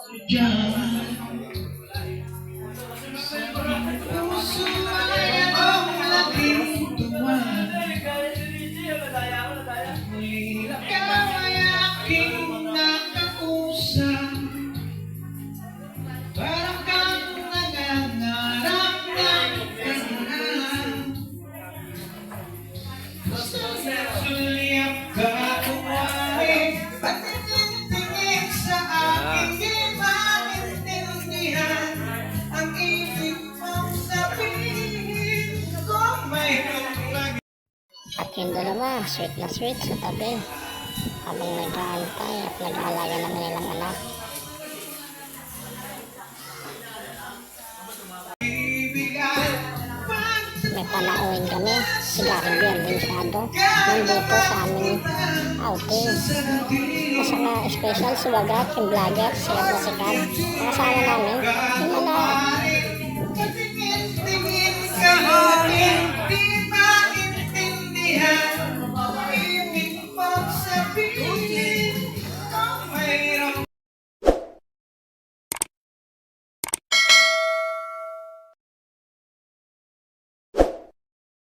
Diyan, puso ay akong laging tuwan. Ikaw ay aking nakausap. Parang kang nangangarap ng ganaan. Gusto na suliyap ka kumain. Patingin-tingin sa akin, di maintindihan ang ibig mong sabihin. Kung mayroong lagi. At yung dalawa, sweet na sweet sa tabi. Habang nag-aantay at nag-aalaga ng nilang anak. May panauhin kami, si Garing Biyernisyado. Nandito sa aming outing. Kasama special si Wagat, yung vlogger, sikat na sikat. Kasama namin, yung mga